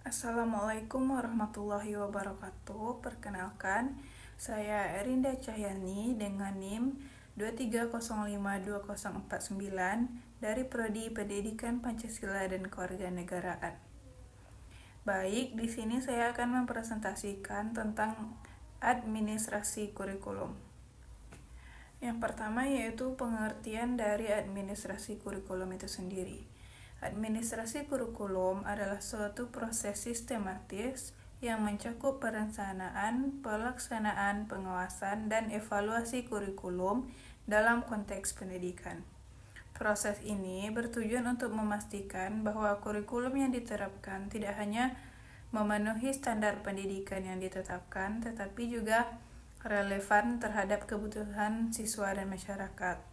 Assalamualaikum warahmatullahi wabarakatuh. Perkenalkan, saya Erinda Cahyani dengan NIM 2305249 dari Prodi Pendidikan Pancasila dan Kewarganegaraan. Baik, di sini saya akan mempresentasikan tentang administrasi kurikulum. Yang pertama yaitu pengertian dari administrasi kurikulum itu sendiri. Administrasi kurikulum adalah suatu proses sistematis yang mencakup perencanaan, pelaksanaan, pengawasan, dan evaluasi kurikulum dalam konteks pendidikan. Proses ini bertujuan untuk memastikan bahwa kurikulum yang diterapkan tidak hanya memenuhi standar pendidikan yang ditetapkan, tetapi juga relevan terhadap kebutuhan siswa dan masyarakat.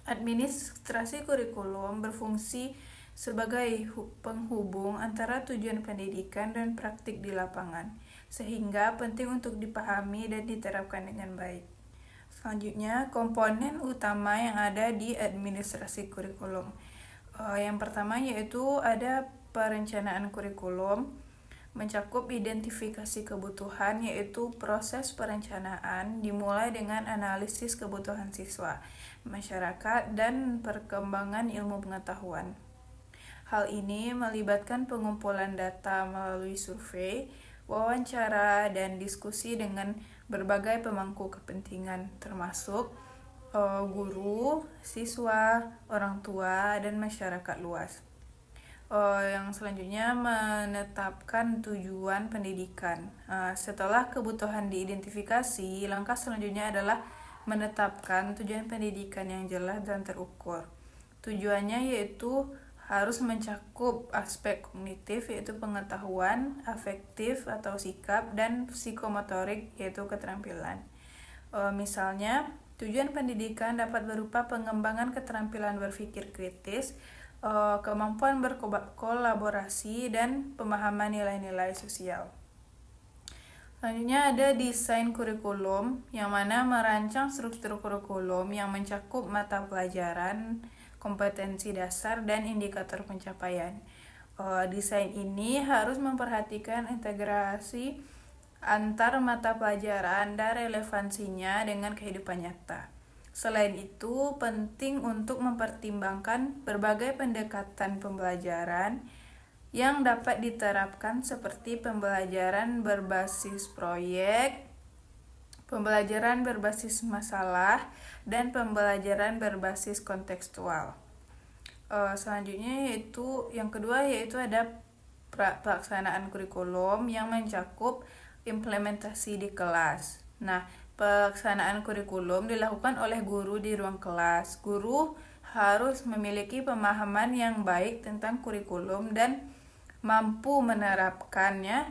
Administrasi kurikulum berfungsi sebagai penghubung antara tujuan pendidikan dan praktik di lapangan, sehingga penting untuk dipahami dan diterapkan dengan baik. Selanjutnya, komponen utama yang ada di administrasi kurikulum. Yang pertama yaitu ada perencanaan kurikulum, mencakup identifikasi kebutuhan, yaitu proses perencanaan dimulai dengan analisis kebutuhan siswa, masyarakat, dan perkembangan ilmu pengetahuan. Hal ini melibatkan pengumpulan data melalui survei, wawancara, dan diskusi dengan berbagai pemangku kepentingan, termasuk guru, siswa, orang tua, dan masyarakat luas. Yang selanjutnya menetapkan tujuan pendidikan. Setelah kebutuhan diidentifikasi, langkah selanjutnya adalah menetapkan tujuan pendidikan yang jelas dan terukur. Tujuannya yaitu harus mencakup aspek kognitif, yaitu pengetahuan, afektif atau sikap, dan psikomotorik, yaitu keterampilan. Misalnya, tujuan pendidikan dapat berupa pengembangan keterampilan berpikir kritis, kemampuan berkolaborasi, dan pemahaman nilai-nilai sosial. Selanjutnya ada desain kurikulum, yang mana merancang struktur kurikulum yang mencakup mata pelajaran, kompetensi dasar, dan indikator pencapaian. Desain ini harus memperhatikan integrasi antar mata pelajaran dan relevansinya dengan kehidupan nyata. Selain itu, penting untuk mempertimbangkan berbagai pendekatan pembelajaran yang dapat diterapkan seperti pembelajaran berbasis proyek, pembelajaran berbasis masalah, dan pembelajaran berbasis kontekstual. Selanjutnya yang kedua yaitu ada pelaksanaan kurikulum yang mencakup implementasi di kelas. Nah, pelaksanaan kurikulum dilakukan oleh guru di ruang kelas. Guru harus memiliki pemahaman yang baik tentang kurikulum dan mampu menerapkannya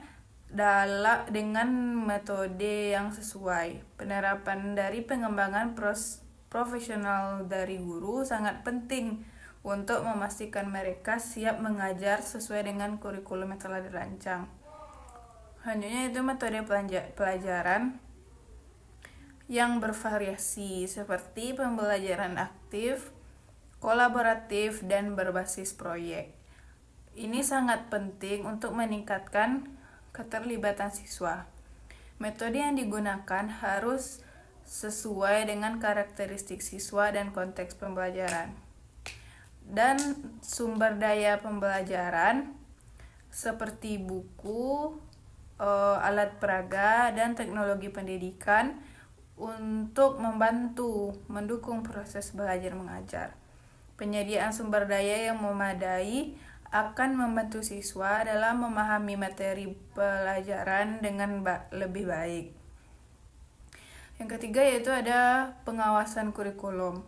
dengan metode yang sesuai. Penerapan dari pengembangan profesional dari guru sangat penting untuk memastikan mereka siap mengajar sesuai dengan kurikulum yang telah dirancang. Selanjutnya itu metode pelajaran yang bervariasi seperti pembelajaran aktif, kolaboratif, dan berbasis proyek. Ini sangat penting untuk meningkatkan keterlibatan siswa. Metode yang digunakan harus sesuai dengan karakteristik siswa dan konteks pembelajaran. Dan sumber daya pembelajaran seperti buku, alat peraga, dan teknologi pendidikan untuk membantu mendukung proses belajar mengajar. Penyediaan sumber daya yang memadai akan membantu siswa dalam memahami materi pelajaran dengan lebih baik. Yang ketiga yaitu ada pengawasan kurikulum,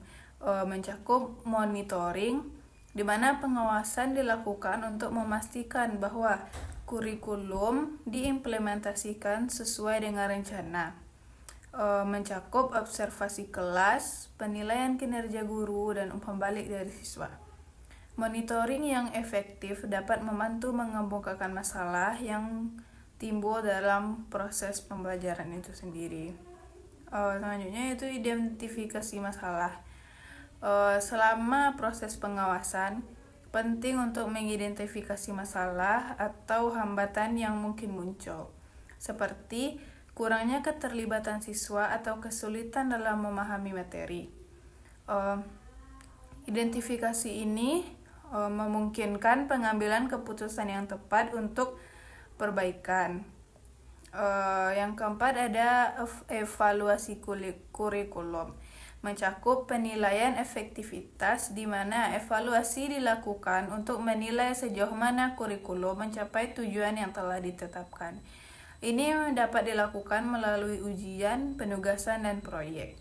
mencakup monitoring, di mana pengawasan dilakukan untuk memastikan bahwa kurikulum diimplementasikan sesuai dengan rencana. Mencakup observasi kelas, penilaian kinerja guru, dan umpan balik dari siswa. Monitoring yang efektif dapat membantu mengemukakan masalah yang timbul dalam proses pembelajaran itu sendiri. Selanjutnya itu identifikasi masalah. Selama proses pengawasan, Penting untuk mengidentifikasi masalah atau hambatan yang mungkin muncul, seperti kurangnya keterlibatan siswa atau kesulitan dalam memahami materi. Identifikasi ini memungkinkan pengambilan keputusan yang tepat untuk perbaikan. Yang keempat ada evaluasi kurikulum, mencakup penilaian efektivitas di mana evaluasi dilakukan untuk menilai sejauh mana kurikulum mencapai tujuan yang telah ditetapkan. Ini dapat dilakukan melalui ujian, penugasan, dan proyek.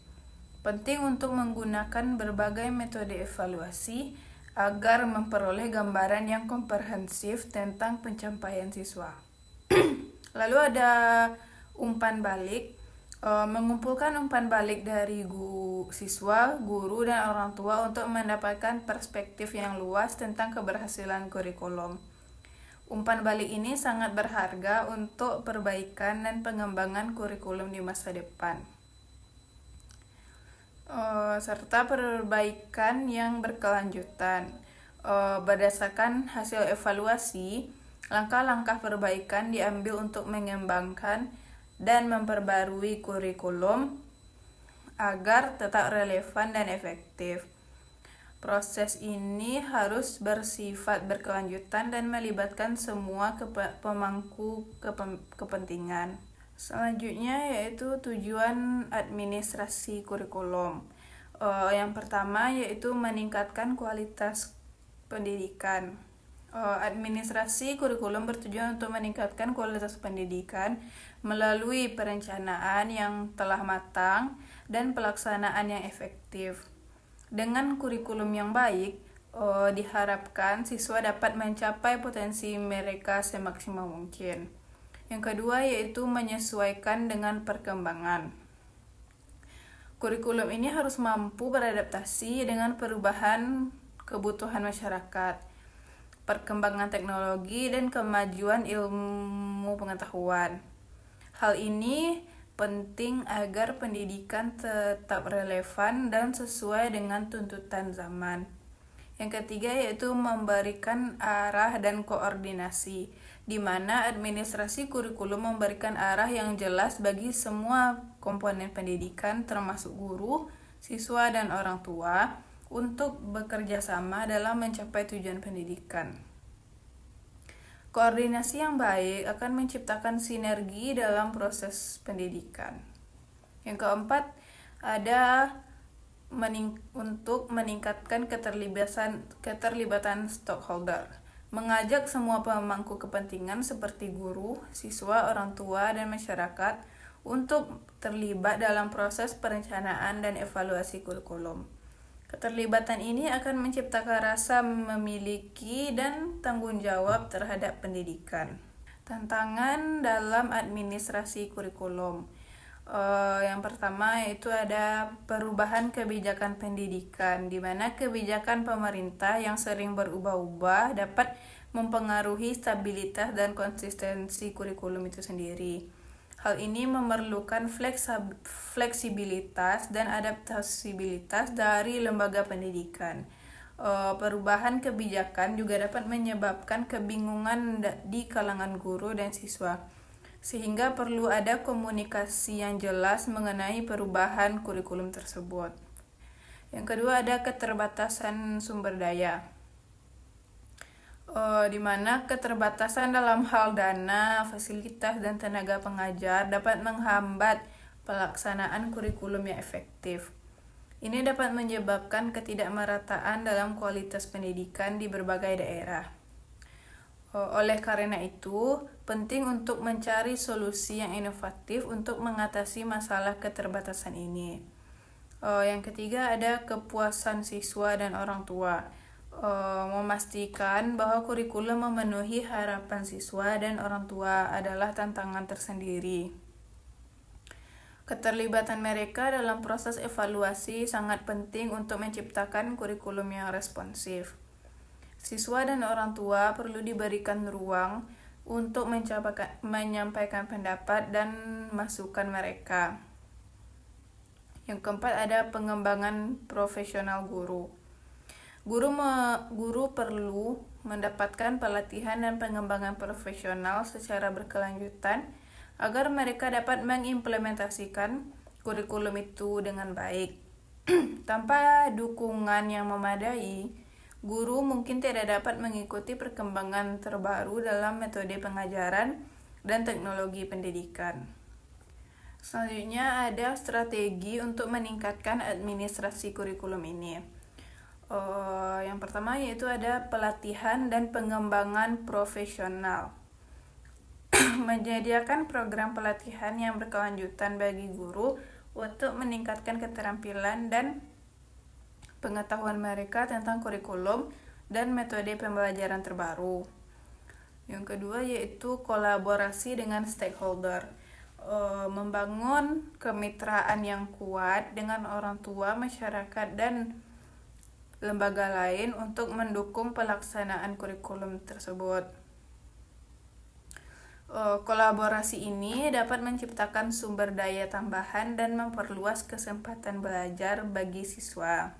Penting untuk menggunakan berbagai metode evaluasi agar memperoleh gambaran yang komprehensif tentang pencapaian siswa. Lalu ada umpan balik. Mengumpulkan umpan balik dari siswa, guru, dan orang tua untuk mendapatkan perspektif yang luas tentang keberhasilan kurikulum. Umpan balik ini sangat berharga untuk perbaikan dan pengembangan kurikulum di masa depan. Serta perbaikan yang berkelanjutan. Berdasarkan hasil evaluasi, langkah-langkah perbaikan diambil untuk mengembangkan dan memperbarui kurikulum agar tetap relevan dan efektif. Proses ini harus bersifat berkelanjutan dan melibatkan semua pemangku kepentingan. Selanjutnya yaitu tujuan administrasi kurikulum. Yang pertama yaitu meningkatkan kualitas pendidikan. Administrasi kurikulum bertujuan untuk meningkatkan kualitas pendidikan melalui perencanaan yang telah matang dan pelaksanaan yang efektif. Dengan kurikulum yang baik, diharapkan siswa dapat mencapai potensi mereka semaksimal mungkin. Yang kedua yaitu menyesuaikan dengan perkembangan. Kurikulum ini harus mampu beradaptasi dengan perubahan kebutuhan masyarakat, perkembangan teknologi, dan kemajuan ilmu pengetahuan. Hal ini penting agar pendidikan tetap relevan dan sesuai dengan tuntutan zaman. Yang ketiga yaitu memberikan arah dan koordinasi, di mana administrasi kurikulum memberikan arah yang jelas bagi semua komponen pendidikan termasuk guru, siswa, dan orang tua untuk bekerja sama dalam mencapai tujuan pendidikan. Koordinasi yang baik akan menciptakan sinergi dalam proses pendidikan. Yang keempat, ada untuk meningkatkan keterlibatan stakeholder. Mengajak semua pemangku kepentingan seperti guru, siswa, orang tua, dan masyarakat untuk terlibat dalam proses perencanaan dan evaluasi kurikulum. Keterlibatan ini akan menciptakan rasa memiliki dan tanggung jawab terhadap pendidikan. Tantangan dalam administrasi kurikulum. Yang pertama yaitu ada perubahan kebijakan pendidikan, di mana kebijakan pemerintah yang sering berubah-ubah dapat mempengaruhi stabilitas dan konsistensi kurikulum itu sendiri. Hal ini memerlukan fleksibilitas dan adaptasibilitas dari lembaga pendidikan. Perubahan kebijakan juga dapat menyebabkan kebingungan di kalangan guru dan siswa, sehingga perlu ada komunikasi yang jelas mengenai perubahan kurikulum tersebut. Yang kedua ada keterbatasan sumber daya. Di mana keterbatasan dalam hal dana, fasilitas, dan tenaga pengajar dapat menghambat pelaksanaan kurikulum yang efektif. Ini dapat menyebabkan ketidakmerataan dalam kualitas pendidikan di berbagai daerah. Oleh karena itu, penting untuk mencari solusi yang inovatif untuk mengatasi masalah keterbatasan ini. Yang ketiga ada kepuasan siswa dan orang tua. Memastikan bahwa kurikulum memenuhi harapan siswa dan orang tua adalah tantangan tersendiri. Keterlibatan mereka dalam proses evaluasi sangat penting untuk menciptakan kurikulum yang responsif. Siswa dan orang tua perlu diberikan ruang untuk menyampaikan pendapat dan masukan mereka. Yang keempat ada pengembangan profesional guru. Guru perlu mendapatkan pelatihan dan pengembangan profesional secara berkelanjutan agar mereka dapat mengimplementasikan kurikulum itu dengan baik. Tanpa dukungan yang memadai, guru mungkin tidak dapat mengikuti perkembangan terbaru dalam metode pengajaran dan teknologi pendidikan. Selanjutnya ada strategi untuk meningkatkan administrasi kurikulum ini. Yang pertama yaitu ada pelatihan dan pengembangan profesional. Menyediakan program pelatihan yang berkelanjutan bagi guru untuk meningkatkan keterampilan dan pengetahuan mereka tentang kurikulum dan metode pembelajaran terbaru. Yang kedua yaitu kolaborasi dengan stakeholder. Membangun kemitraan yang kuat dengan orang tua, masyarakat, dan lembaga lain untuk mendukung pelaksanaan kurikulum tersebut. Kolaborasi ini dapat menciptakan sumber daya tambahan dan memperluas kesempatan belajar bagi siswa.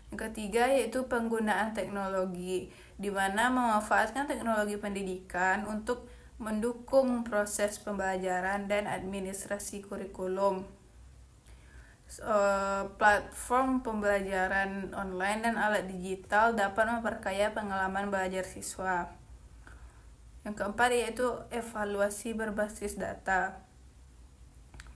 Yang ketiga yaitu penggunaan teknologi, di mana memanfaatkan teknologi pendidikan untuk mendukung proses pembelajaran dan administrasi kurikulum. Platform pembelajaran online dan alat digital dapat memperkaya pengalaman belajar siswa. Yang keempat yaitu evaluasi berbasis data.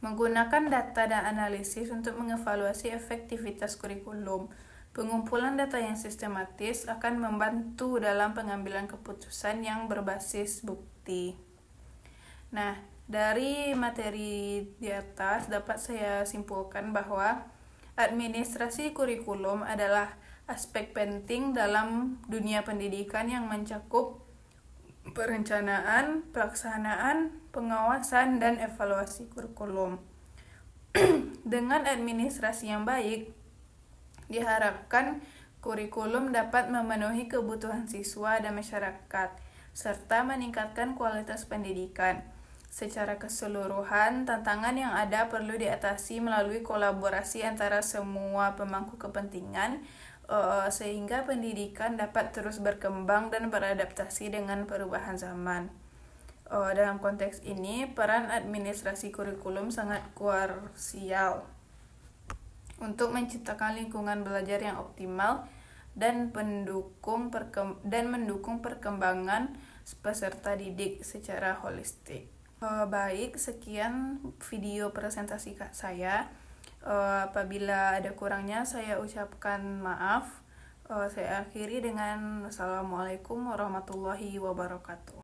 Menggunakan data dan analisis untuk mengevaluasi efektivitas kurikulum. Pengumpulan data yang sistematis akan membantu dalam pengambilan keputusan yang berbasis bukti. Nah, dari materi di atas dapat saya simpulkan bahwa administrasi kurikulum adalah aspek penting dalam dunia pendidikan yang mencakup perencanaan, pelaksanaan, pengawasan, dan evaluasi kurikulum. Dengan administrasi yang baik, diharapkan kurikulum dapat memenuhi kebutuhan siswa dan masyarakat, serta meningkatkan kualitas pendidikan. Secara keseluruhan, tantangan yang ada perlu diatasi melalui kolaborasi antara semua pemangku kepentingan, sehingga pendidikan dapat terus berkembang dan beradaptasi dengan perubahan zaman. Dalam konteks ini, peran administrasi kurikulum sangat krusial untuk menciptakan lingkungan belajar yang optimal dan mendukung perkembangan peserta didik secara holistik. Baik, sekian video presentasi saya. Apabila ada kurangnya, saya ucapkan maaf. Saya akhiri dengan Assalamualaikum warahmatullahi wabarakatuh.